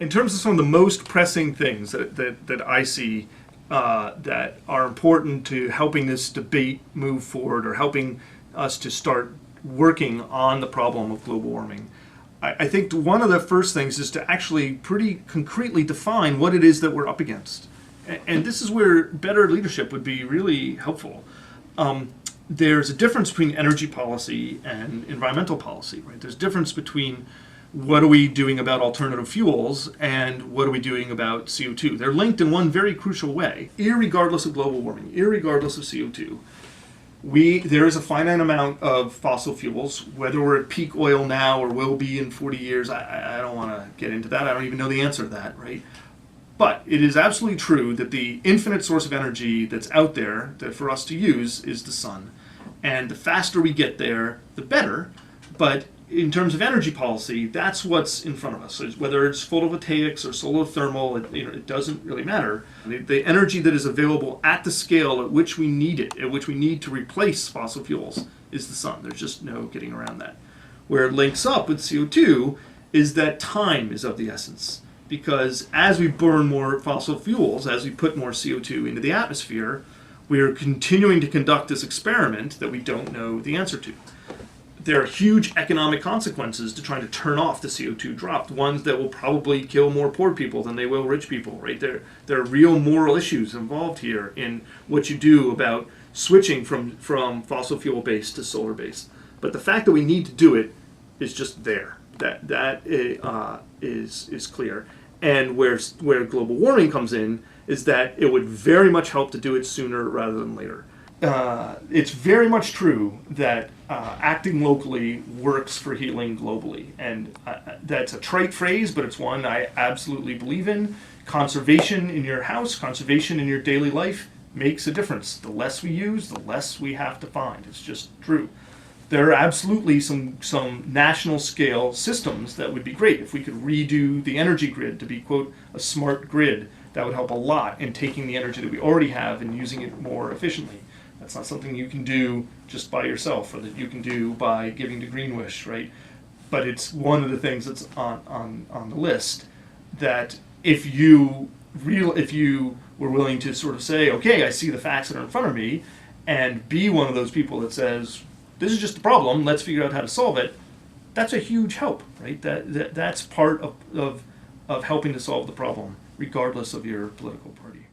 In terms of some of the most pressing things that I see that are important to helping this debate move forward or helping us to start working on the problem of global warming, I think one of the first things is to actually pretty concretely define what it is that we're up against. And this is where better leadership would be really helpful. There's a difference between energy policy and environmental policy, right? There's a difference between what are we doing about alternative fuels and what are we doing about CO2. They're linked in one very crucial way. Irregardless of global warming, irregardless of CO2, there is a finite amount of fossil fuels, whether we're at peak oil now or will be in 40 years, I don't want to get into that. I don't even know the answer to that, right? But it is absolutely true that the infinite source of energy that's out there that for us to use is the sun. And the faster we get there, the better. But in terms of energy policy, that's what's in front of us. So whether it's photovoltaics or solar thermal, it doesn't really matter. The energy that is available at the scale at which we need it, at which we need to replace fossil fuels, is the sun. There's just no getting around that. Where it links up with CO2 is that time is of the essence. Because as we burn more fossil fuels, as we put more CO2 into the atmosphere, we are continuing to conduct this experiment that we don't know the answer to. There are huge economic consequences to trying to turn off the CO2 drop, ones that will probably kill more poor people than they will rich people, right? There are real moral issues involved here in what you do about switching from fossil fuel based to solar based. But the fact that we need to do it is just there. That is clear. And where global warming comes in is that it would very much help to do it sooner rather than later. It's very much true that acting locally works for healing globally. And that's a trite phrase, but it's one I absolutely believe in. Conservation in your house, conservation in your daily life makes a difference. The less we use, the less we have to find. It's just true. There are absolutely some national scale systems that would be great. If we could redo the energy grid to be, quote, a smart grid, that would help a lot in taking the energy that we already have and using it more efficiently. That's not something you can do just by yourself or that you can do by giving to Greenwish, right? But it's one of the things that's on the list that if you were willing to sort of say, okay, I see the facts that are in front of me, and be one of those people that says, this is just a problem, let's figure out how to solve it, that's a huge help, right? That's part of helping to solve the problem, regardless of your political party.